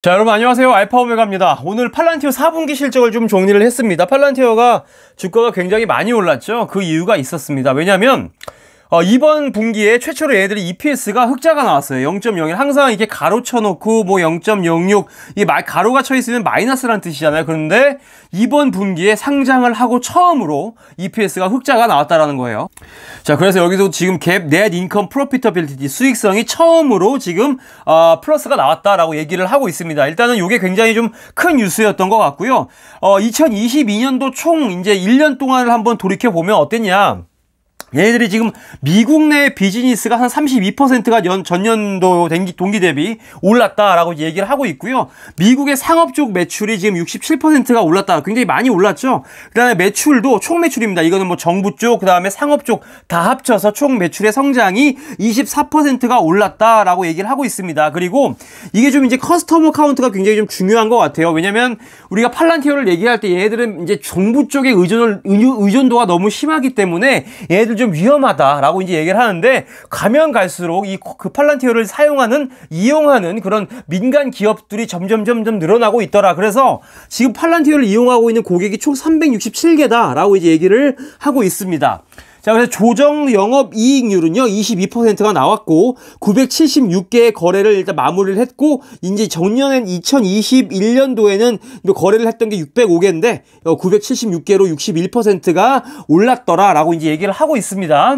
자, 여러분 안녕하세요. 알파오메가입니다. 오늘 팔란티어 4분기 실적을 좀 정리를 했습니다. 팔란티어가 주가가 굉장히 많이 올랐죠. 그 이유가 있었습니다. 왜냐면 이번 분기에 최초로 얘네들이 EPS가 흑자가 나왔어요. 0.01. 항상 이렇게 가로 쳐놓고 뭐 0.06 이게 가로가 쳐 있으면 마이너스란 뜻이잖아요. 그런데 이번 분기에 상장을 하고 처음으로 EPS가 흑자가 나왔다라는 거예요. 자, 그래서 여기서 지금 갭 net income profitability 수익성이 처음으로 지금 플러스가 나왔다라고 얘기를 하고 있습니다. 일단은 이게 굉장히 좀 큰 뉴스였던 것 같고요. 2022년도 총 이제 1년 동안을 한번 돌이켜 보면 어땠냐? 얘네들이 지금 미국 내 비즈니스가 한 32%가 전년도 동기 대비 올랐다라고 얘기를 하고 있고요. 미국의 상업 쪽 매출이 지금 67%가 올랐다. 굉장히 많이 올랐죠. 그다음에 매출도 총 매출입니다. 이거는 뭐 정부 쪽, 그다음에 상업 쪽 다 합쳐서 총 매출의 성장이 24%가 올랐다라고 얘기를 하고 있습니다. 그리고 이게 좀 이제 커스터머 카운트가 굉장히 좀 중요한 것 같아요. 왜냐면 우리가 팔란티어를 얘기할 때 얘네들은 이제 정부 쪽의 의존도가 너무 심하기 때문에 얘네들 좀 위험하다라고 이제 얘기를 하는데, 가면 갈수록 그 팔란티어를 이용하는 그런 민간 기업들이 점점 늘어나고 있더라. 그래서 지금 팔란티어를 이용하고 있는 고객이 총 367개다라고 이제 얘기를 하고 있습니다. 자, 그래서 조정 영업 이익률은요, 22%가 나왔고, 976개의 거래를 일단 마무리를 했고, 이제 작년엔 2021년도에는 거래를 했던 게 605개인데, 976개로 61%가 올랐더라라고 이제 얘기를 하고 있습니다.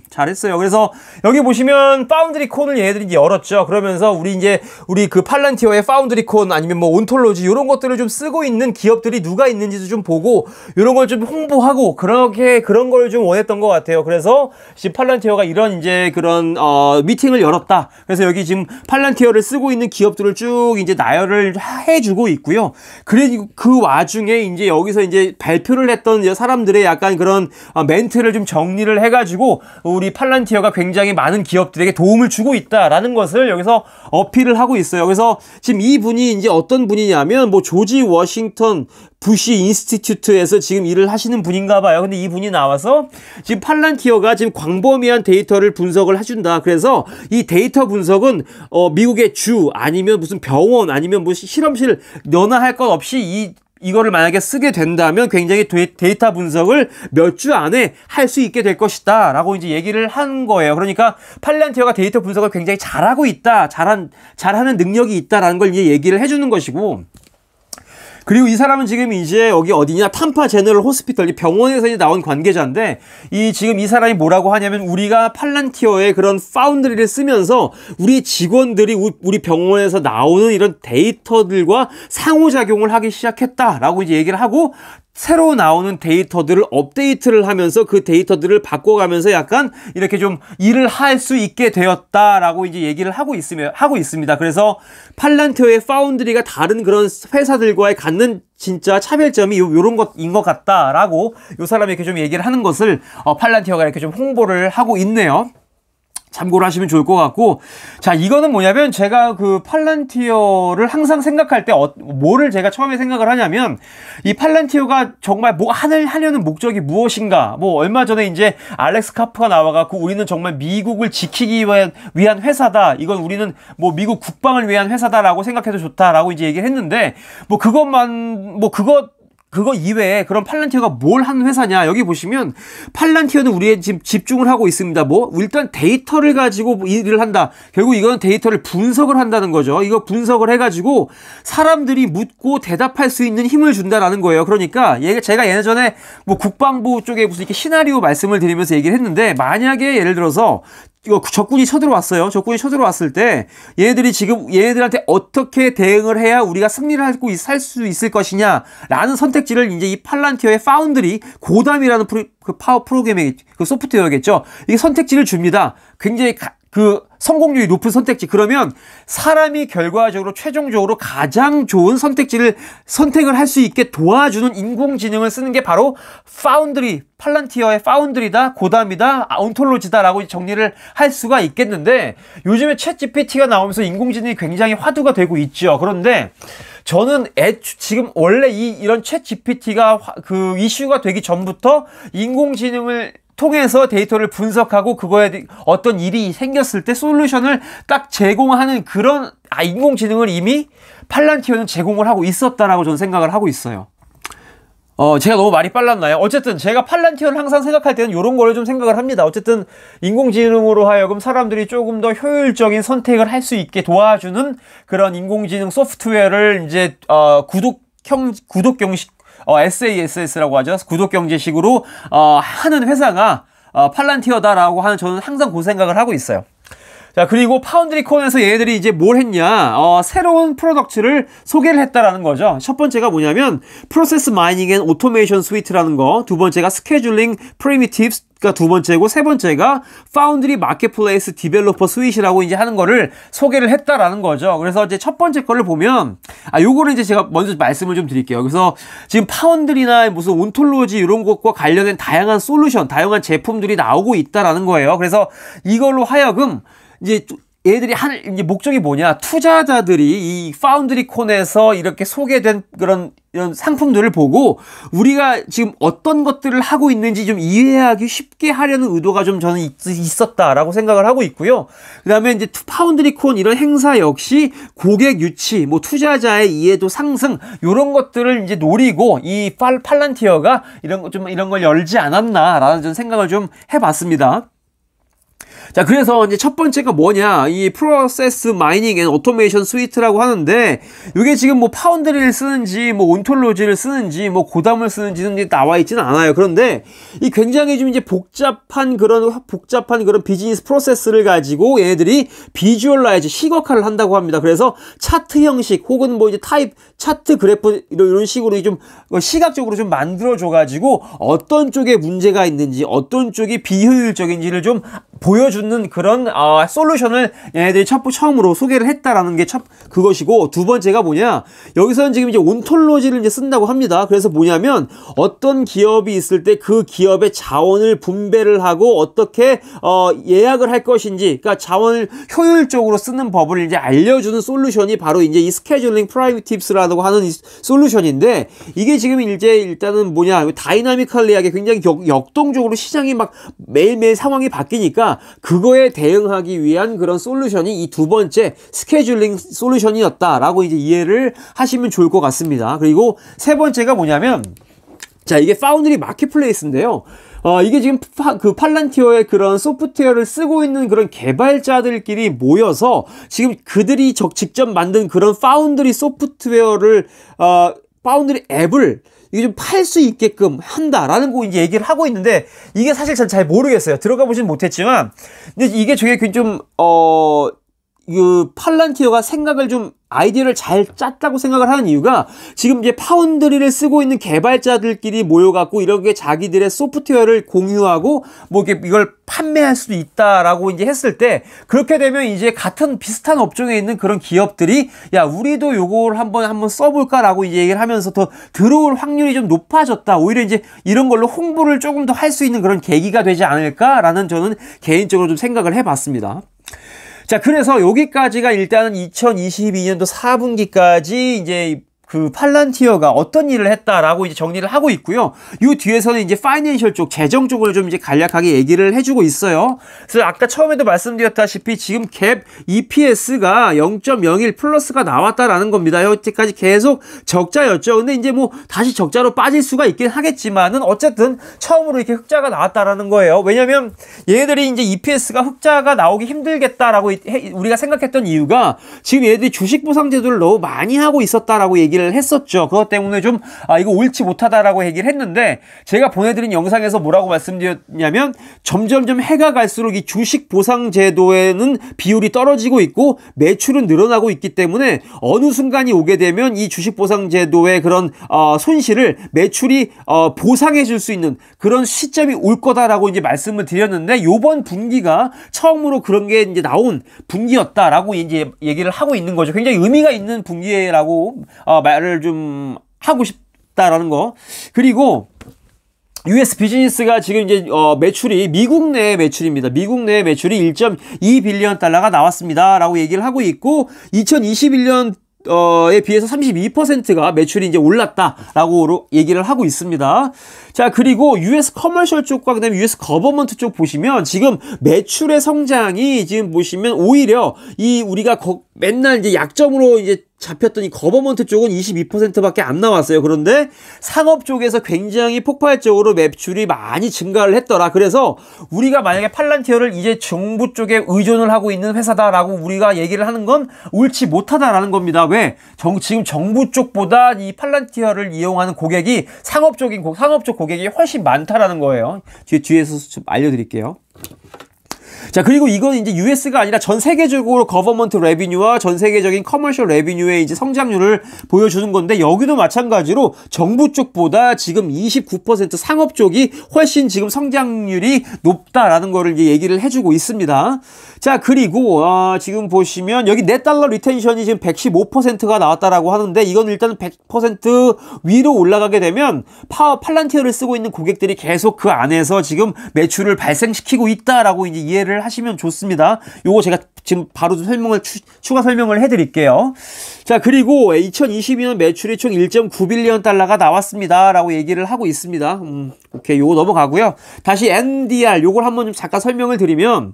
잘했어요. 그래서 여기 보시면 파운드리콘을 얘네들이 이제 열었죠. 그러면서 우리 그 팔란티어의 파운드리콘 아니면 뭐 온톨로지 이런 것들을 좀 쓰고 있는 기업들이 누가 있는지도 좀 보고, 이런 걸 좀 홍보하고, 그런 걸 좀 원했던 것 같아요. 그래서 지금 팔란티어가 이런 이제 그런 미팅을 열었다. 그래서 여기 지금 팔란티어를 쓰고 있는 기업들을 쭉 이제 나열을 해주고 있고요. 그리고 그 와중에 이제 여기서 이제 발표를 했던 사람들의 약간 그런 멘트를 좀 정리를 해가지고 우리 팔란티어가 굉장히 많은 기업들에게 도움을 주고 있다라는 것을 여기서 어필을 하고 있어요. 그래서 지금 이 분이 이제 어떤 분이냐면 뭐 조지 워싱턴 부시 인스티튜트에서 지금 일을 하시는 분인가 봐요. 근데 이 분이 나와서 지금 팔란티어가 지금 광범위한 데이터를 분석을 해준다. 그래서 이 데이터 분석은 미국의 주 아니면 무슨 병원 아니면 뭐 실험실 너나 할 것 없이 이거를 만약에 쓰게 된다면 굉장히 데이터 분석을 몇 주 안에 할 수 있게 될 것이다 라고 이제 얘기를 한 거예요. 그러니까 팔란티어가 데이터 분석을 굉장히 잘하고 있다, 잘하는 능력이 있다라는 걸 이제 얘기를 해주는 것이고, 그리고 이 사람은 지금 이제 여기 어디냐, 탐파 제너럴 호스피털, 이 병원에서 이제 나온 관계자인데, 지금 이 사람이 뭐라고 하냐면, 우리가 팔란티어의 그런 파운드리를 쓰면서 우리 직원들이 우리 병원에서 나오는 이런 데이터들과 상호작용을 하기 시작했다라고 이제 얘기를 하고, 새로 나오는 데이터들을 업데이트를 하면서 그 데이터들을 바꿔가면서 약간 이렇게 좀 일을 할 수 있게 되었다라고 이제 얘기를 하고 있습니다. 그래서 팔란티어의 파운드리가 다른 그런 회사들과의 갖는 진짜 차별점이 요런 것인 것 같다라고 요 사람이 이렇게 좀 얘기를 하는 것을 팔란티어가 이렇게 좀 홍보를 하고 있네요. 참고를 하시면 좋을 것 같고, 자, 이거는 뭐냐면 제가 그 팔란티어를 항상 생각할 때 뭐를 제가 처음에 생각을 하냐면, 이 팔란티어가 정말 뭐 하려는 목적이 무엇인가. 뭐 얼마 전에 이제 알렉스 카프가 나와갖고 우리는 정말 미국을 지키기 위한 회사다, 이건 우리는 뭐 미국 국방을 위한 회사다라고 생각해도 좋다라고 이제 얘기를 했는데, 그거 이외에 그럼 팔란티어가 뭘 하는 회사냐? 여기 보시면 팔란티어는 우리의 지금 집중을 하고 있습니다. 일단 데이터를 가지고 일을 한다. 결국 이거는 데이터를 분석을 한다는 거죠. 이거 분석을 해가지고 사람들이 묻고 대답할 수 있는 힘을 준다라는 거예요. 그러니까 제가 예전에 뭐 국방부 쪽에 무슨 이렇게 시나리오 말씀을 드리면서 얘기를 했는데, 만약에 예를 들어서 적군이 쳐들어왔어요. 적군이 쳐들어왔을 때 얘네들한테 어떻게 대응을 해야 우리가 승리를 할 수 있을 것이냐라는 선택지를 이제 이 팔란티어의 파운드리 고담이라는 그 소프트웨어겠죠. 이게 선택지를 줍니다. 굉장히 그 성공률이 높은 선택지. 그러면 사람이 결과적으로 최종적으로 가장 좋은 선택을 할 수 있게 도와주는 인공지능을 쓰는 게 바로 팔란티어의 파운드리다, 고담이다, 온톨로지다라고 정리를 할 수가 있겠는데, 요즘에 챗GPT가 나오면서 인공지능이 굉장히 화두가 되고 있죠. 그런데 저는 지금 원래 이런 챗GPT가 그 이슈가 되기 전부터 인공지능을 통해서 데이터를 분석하고 그거에 어떤 일이 생겼을 때 솔루션을 딱 제공하는 그런 인공지능을 이미 팔란티어는 제공을 하고 있었다라고 저는 생각을 하고 있어요. 제가 너무 말이 빨랐나요? 어쨌든 제가 팔란티어를 항상 생각할 때는 이런 거를 좀 생각을 합니다. 어쨌든 인공지능으로 하여금 사람들이 조금 더 효율적인 선택을 할 수 있게 도와주는 그런 인공지능 소프트웨어를 이제 구독경식 SaaS라고 하죠. 구독경제식으로 하는 회사가 팔란티어다라고 하는 저는 항상 그 생각을 하고 있어요. 자, 그리고 파운드리콘에서 얘네들이 이제 뭘 했냐, 새로운 프로덕트를 소개를 했다라는 거죠. 첫 번째가 뭐냐면, 프로세스 마이닝 앤 오토메이션 스위트라는 거, 두 번째가 스케줄링 프리미티브스가 두 번째고, 세 번째가 파운드리 마켓플레이스 디벨로퍼 스윗이라고 이제 하는 거를 소개를 했다라는 거죠. 그래서 이제 첫 번째 거를 보면, 요거를 이제 제가 먼저 말씀을 좀 드릴게요. 그래서 지금 파운드리나 무슨 온톨로지 이런 것과 관련된 다양한 솔루션, 다양한 제품들이 나오고 있다라는 거예요. 그래서 이걸로 하여금 이제 얘들이 이제 목적이 뭐냐, 투자자들이 이 파운드리콘에서 이렇게 소개된 이런 상품들을 보고 우리가 지금 어떤 것들을 하고 있는지 좀 이해하기 쉽게 하려는 의도가 좀 저는 있었다라고 생각을 하고 있고요. 그 다음에 이제 파운드리콘 이런 행사 역시 고객 유치, 뭐 투자자의 이해도 상승, 이런 것들을 이제 노리고 이 팔란티어가 이런 걸 열지 않았나라는 좀 생각을 좀 해봤습니다. 자, 그래서 이제 첫 번째가 뭐냐, 이 프로세스 마이닝 앤 오토메이션 스위트라고 하는데, 이게 지금 뭐 파운드리를 쓰는지 뭐 온톨로지를 쓰는지 뭐 고담을 쓰는지는 나와 있지는 않아요. 그런데 이 굉장히 좀 이제 복잡한 그런 비즈니스 프로세스를 가지고 얘네들이 비주얼라이즈, 시각화를 한다고 합니다. 그래서 차트 형식 혹은 뭐 이제 차트 그래프 이런 식으로 좀 시각적으로 좀 만들어줘 가지고 어떤 쪽에 문제가 있는지, 어떤 쪽이 비효율적인지를 좀 보여주는 그런 솔루션을 얘네들이 처음으로 소개를 했다라는 게 그것이고, 두 번째가 뭐냐, 여기서는 지금 이제 온톨로지를 이제 쓴다고 합니다. 그래서 뭐냐면 어떤 기업이 있을 때 그 기업의 자원을 분배를 하고 어떻게 예약을 할 것인지, 그러니까 자원을 효율적으로 쓰는 법을 이제 알려주는 솔루션이 바로 이제 이 스케줄링 프라이미티브스라고 하는 이 솔루션인데, 이게 지금 이제 일단은 뭐냐, 다이나미컬리하게 굉장히 역동적으로 시장이 막 매일매일 상황이 바뀌니까 그거에 대응하기 위한 그런 솔루션이 이 두 번째 스케줄링 솔루션이었다라고 이제 이해를 하시면 좋을 것 같습니다. 그리고 세 번째가 뭐냐면, 자, 이게 파운드리 마켓플레이스인데요. 이게 지금 그 팔란티어의 그런 소프트웨어를 쓰고 있는 그런 개발자들끼리 모여서 지금 그들이 직접 만든 그런 파운드리 소프트웨어를, 파운드리 앱을 이게 좀 팔 수 있게끔 한다라는 거 이제 얘기를 하고 있는데, 이게 사실 전 잘 모르겠어요. 들어가 보진 못했지만, 근데 이게 저게 좀 그 팔란티어가 아이디어를 잘 짰다고 생각을 하는 이유가, 지금 이제 파운드리를 쓰고 있는 개발자들끼리 모여갖고 이렇게 자기들의 소프트웨어를 공유하고 뭐 이걸 판매할 수도 있다라고 이제 했을 때, 그렇게 되면 이제 비슷한 업종에 있는 그런 기업들이 야, 우리도 요걸 한번 써볼까라고 이제 얘기를 하면서 더 들어올 확률이 좀 높아졌다. 오히려 이제 이런 걸로 홍보를 조금 더 할 수 있는 그런 계기가 되지 않을까라는 저는 개인적으로 좀 생각을 해봤습니다. 자, 그래서 여기까지가 일단은 2022년도 4분기까지 이제 그 팔란티어가 어떤 일을 했다라고 이제 정리를 하고 있고요. 요 뒤에서는 이제 파이낸셜 쪽, 재정 쪽을 좀 이제 간략하게 얘기를 해주고 있어요. 그래서 아까 처음에도 말씀드렸다시피 지금 갭 EPS가 0.01 플러스가 나왔다라는 겁니다. 여태까지 계속 적자였죠. 근데 이제 뭐 다시 적자로 빠질 수가 있긴 하겠지만은 어쨌든 처음으로 이렇게 흑자가 나왔다라는 거예요. 왜냐면 얘네들이 이제 EPS가 흑자가 나오기 힘들겠다라고 우리가 생각했던 이유가, 지금 얘네들이 주식 보상 제도를 너무 많이 하고 있었다라고 얘기를 했었죠. 그것 때문에 좀 이거 옳지 못하다라고 얘기를 했는데, 제가 보내드린 영상에서 뭐라고 말씀드렸냐면, 점점점 해가 갈수록 이 주식 보상 제도에는 비율이 떨어지고 있고 매출은 늘어나고 있기 때문에 어느 순간이 오게 되면 이 주식 보상 제도의 그런 손실을 매출이 보상해 줄 수 있는 그런 시점이 올 거다라고 이제 말씀을 드렸는데, 요번 분기가 처음으로 그런 게 이제 나온 분기였다라고 이제 얘기를 하고 있는 거죠. 굉장히 의미가 있는 분기라고 말을 좀 하고 싶다라는 거. 그리고 US 비즈니스가 지금 이제 매출이, 미국 내 매출입니다. 미국 내 매출이 1.2 빌리언 달러가 나왔습니다 라고 얘기를 하고 있고, 2021년 에 비해서 32%가 매출이 이제 올랐다라고 얘기를 하고 있습니다. 자, 그리고 US 커머셜 쪽과 그다음에 US 거버먼트 쪽 보시면 지금 매출의 성장이 지금 보시면 오히려 이 우리가 맨날 이제 약점으로 이제 잡혔던 이 거버먼트 쪽은 22%밖에 안 나왔어요. 그런데 상업 쪽에서 굉장히 폭발적으로 매출이 많이 증가를 했더라. 그래서 우리가 만약에 팔란티어를 이제 정부 쪽에 의존을 하고 있는 회사다라고 우리가 얘기를 하는 건 옳지 못하다라는 겁니다. 왜? 지금 정부 쪽보다 이 팔란티어를 이용하는 고객이 상업 쪽 고객이 훨씬 많다라는 거예요. 뒤에서 좀 알려드릴게요. 자, 그리고 이건 이제 US가 아니라 전 세계적으로 거버먼트 레비뉴와 전 세계적인 커머셜 레비뉴의 이제 성장률을 보여주는 건데, 여기도 마찬가지로 정부 쪽보다 지금 29% 상업 쪽이 훨씬 지금 성장률이 높다라는 거를 이제 얘기를 해주고 있습니다. 자, 그리고 지금 보시면 여기 넷 달러 리텐션이 지금 115%가 나왔다라고 하는데, 이건 일단 100% 위로 올라가게 되면 팔란티어를 쓰고 있는 고객들이 계속 그 안에서 지금 매출을 발생시키고 있다라고 이제 이해를 하시면 좋습니다. 요거 제가 지금 바로 추가 설명을 해드릴게요. 자, 그리고 2022년 매출이 총 1.9빌리언 달러가 나왔습니다 라고 얘기를 하고 있습니다. 오케이, 요거 넘어가고요. 다시 NDR 요걸 한번 좀 잠깐 설명을 드리면,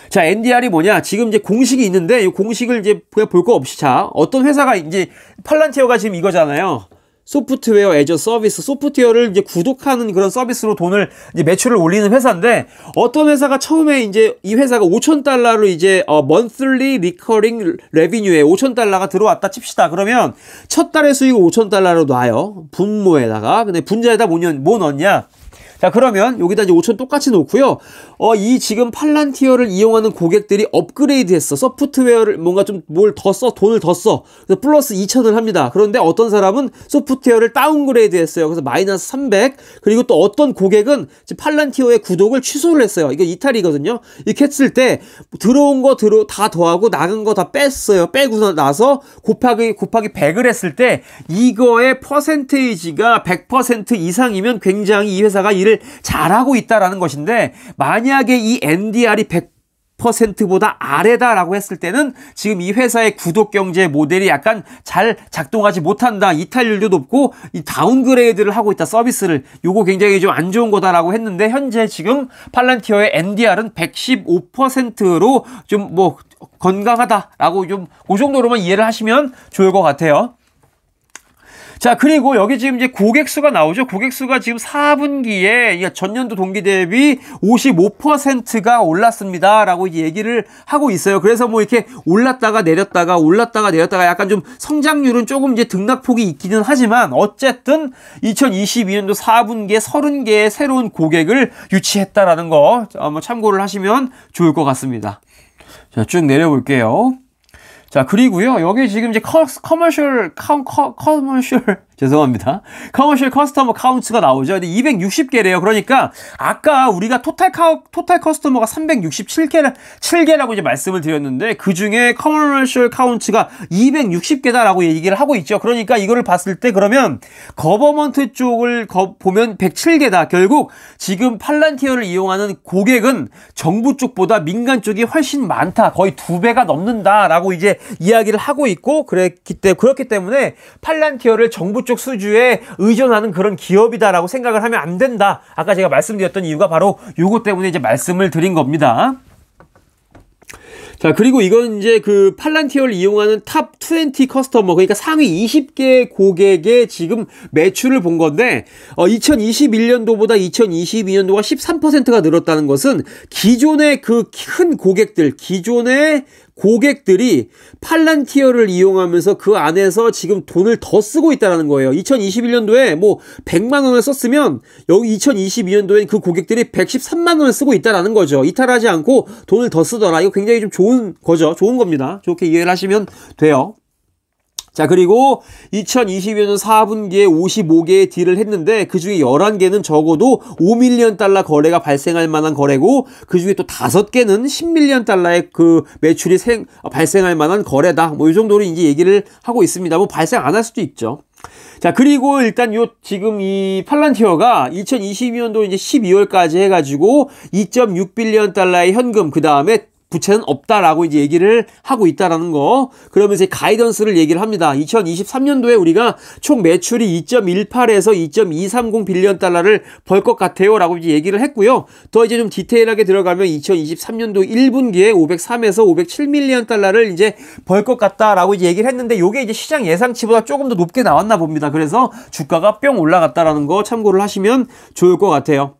자, NDR이 뭐냐? 지금 이제 공식이 있는데, 이 공식을 이제 그냥 볼 거 없이, 자, 어떤 회사가 이제 팔란티어가 지금 이거잖아요. 소프트웨어 애저 서비스, 소프트웨어를 이제 구독하는 그런 서비스로 돈을 이제 매출을 올리는 회사인데, 어떤 회사가 처음에 이제 이 회사가 5,000달러로 이제 monthly recurring revenue에 5,000달러가 들어왔다 칩시다. 그러면 첫 달의 수익을 5,000달러로 놔요. 분모에다가. 근데 분자에다 뭐 넣냐? 자, 그러면 여기다 이제 5,000 똑같이 놓고요. 이 지금 팔란티어를 이용하는 고객들이 업그레이드 했어. 소프트웨어를 뭔가 좀 돈을 더 써. 그래서 플러스 2,000을 합니다. 그런데 어떤 사람은 소프트웨어를 다운그레이드 했어요. 그래서 마이너스 300. 그리고 또 어떤 고객은 팔란티어의 구독을 취소를 했어요. 이거 이탈이거든요. 이렇게 했을 때 들어온 거 다 더하고 나간 거 다 뺐어요. 빼고 나서 곱하기 100을 했을 때 이거의 퍼센테이지가 100% 이상이면 굉장히 이 회사가 일을 잘하고 있다라는 것인데, 만약에 이 NDR이 100%보다 아래다라고 했을 때는 지금 이 회사의 구독 경제 모델이 약간 잘 작동하지 못한다, 이탈률도 높고 이 다운그레이드를 하고 있다, 서비스를. 요거 굉장히 좀 안 좋은 거다라고 했는데, 현재 지금 팔란티어의 NDR은 115%로 좀 뭐 건강하다라고 좀 그 정도로만 이해를 하시면 좋을 것 같아요. 자, 그리고 여기 지금 이제 고객 수가 나오죠. 고객 수가 지금 4분기에 전년도 동기 대비 55%가 올랐습니다 라고 이제 얘기를 하고 있어요. 그래서 뭐 이렇게 올랐다가 내렸다가 약간 좀 성장률은 조금 이제 등락폭이 있기는 하지만, 어쨌든 2022년도 4분기에 30개의 새로운 고객을 유치했다라는 거 한번 참고를 하시면 좋을 것 같습니다. 자, 쭉 내려볼게요. 자, 그리고요, 여기 지금 이제 커머셜 죄송합니다. 커머셜 커스터머 카운트가 나오죠. 근데 260개래요. 그러니까 아까 우리가 토탈 커스터머가 367개라고 이제 말씀을 드렸는데, 그 중에 커머셜 카운트가 260개다라고 얘기를 하고 있죠. 그러니까 이거를 봤을 때 그러면 거버먼트 쪽을 보면 107개다. 결국 지금 팔란티어를 이용하는 고객은 정부 쪽보다 민간 쪽이 훨씬 많다. 거의 2배가 넘는다라고 이제 이야기를 하고 있고, 그렇기 때문에 팔란티어를 정부 쪽 수주에 의존하는 그런 기업이다라고 생각을 하면 안 된다. 아까 제가 말씀드렸던 이유가 바로 요거 때문에 이제 말씀을 드린 겁니다. 자, 그리고 이건 이제 그 팔란티어를 이용하는 탑 20 커스터머, 그러니까 상위 20개 고객의 지금 매출을 본 건데, 2021년도보다 2022년도가 13%가 늘었다는 것은 기존의 그 큰 기존의 고객들이 팔란티어를 이용하면서 그 안에서 지금 돈을 더 쓰고 있다는 거예요. 2021년도에 뭐 100만 원을 썼으면 여기 2022년도엔 그 고객들이 113만 원을 쓰고 있다는 거죠. 이탈하지 않고 돈을 더 쓰더라. 이거 굉장히 좀 좋은 거죠. 좋은 겁니다. 좋게 이해를 하시면 돼요. 자, 그리고 2022년 4분기에 55개의 딜을 했는데, 그 중에 11개는 적어도 5밀리언 달러 거래가 발생할 만한 거래고, 그 중에 또 5개는 10밀리언 달러의 그 매출이 발생할 만한 거래다. 뭐 이 정도로 이제 얘기를 하고 있습니다. 뭐 발생 안 할 수도 있죠. 자, 그리고 일단 지금 이 팔란티어가 2022년도 이제 12월까지 해가지고 2.6빌리언 달러의 현금, 그 다음에 부채는 없다라고 이제 얘기를 하고 있다라는 거. 그러면서 가이던스를 얘기를 합니다. 2023년도에 우리가 총 매출이 2.18에서 2.230 빌리언 달러를 벌 것 같아요라고 이제 얘기를 했고요. 더 이제 좀 디테일하게 들어가면 2023년도 1분기에 503에서 507 밀리언 달러를 이제 벌 것 같다라고 이제 얘기를 했는데 요게 이제 시장 예상치보다 조금 더 높게 나왔나 봅니다. 그래서 주가가 뿅 올라갔다라는 거 참고를 하시면 좋을 것 같아요.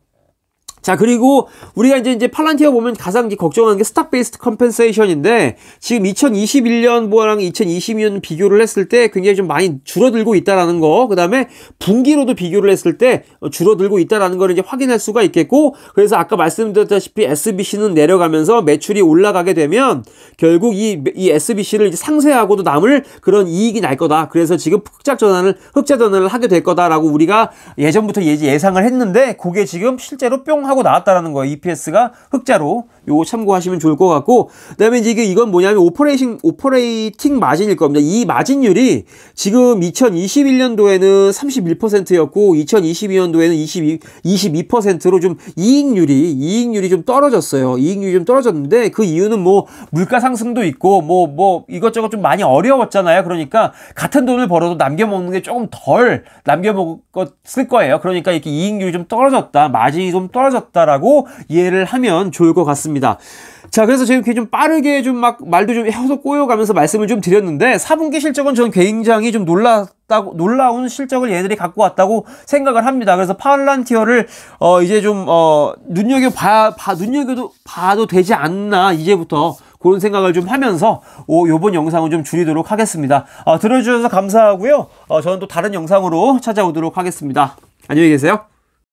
자, 그리고 우리가 이제 팔란티어 보면 가장 걱정하는 게 스탁 베이스드 컴펜세이션인데 지금 2021년보다랑 2022년 비교를 했을 때 굉장히 좀 많이 줄어들고 있다라는 거. 그다음에 분기로도 비교를 했을 때 줄어들고 있다라는 거를 이제 확인할 수가 있겠고, 그래서 아까 말씀드렸다시피 SBC는 내려가면서 매출이 올라가게 되면 결국 이 SBC를 이제 상쇄하고도 남을 그런 이익이 날 거다. 그래서 지금 흑자 전환을 하게 될 거다라고 우리가 예전부터 예상을 했는데 그게 지금 실제로 뿅 하고 나왔다라는 거예요. EPS가 흑자로. 요거 참고하시면 좋을 것 같고, 그다음에 이제 이건 뭐냐면 오퍼레이팅 마진일 겁니다. 이 마진율이 지금 2021년도에는 31%였고 2022년도에는 22%로 좀 이익률이 좀 떨어졌어요. 이익률이 좀 떨어졌는데 그 이유는 뭐 물가 상승도 있고 뭐 이것저것 좀 많이 어려웠잖아요. 그러니까 같은 돈을 벌어도 남겨먹는 게 조금 덜 남겨먹었을 거예요. 그러니까 이렇게 이익률이 좀 떨어졌다, 마진이 좀 떨어졌다라고 이해를 하면 좋을 것 같습니다. 자, 그래서 제가 이렇게 좀 빠르게 좀 막 말도 좀 헤어서 꼬여가면서 말씀을 좀 드렸는데 4분기 실적은 저는 굉장히 좀 놀라운 실적을 얘들이 갖고 왔다고 생각을 합니다. 그래서 팔란티어를 이제 좀 눈여겨도 봐도 되지 않나 이제부터 그런 생각을 좀 하면서 요번 영상은 좀 줄이도록 하겠습니다. 들어주셔서 감사하고요. 저는 또 다른 영상으로 찾아오도록 하겠습니다. 안녕히 계세요.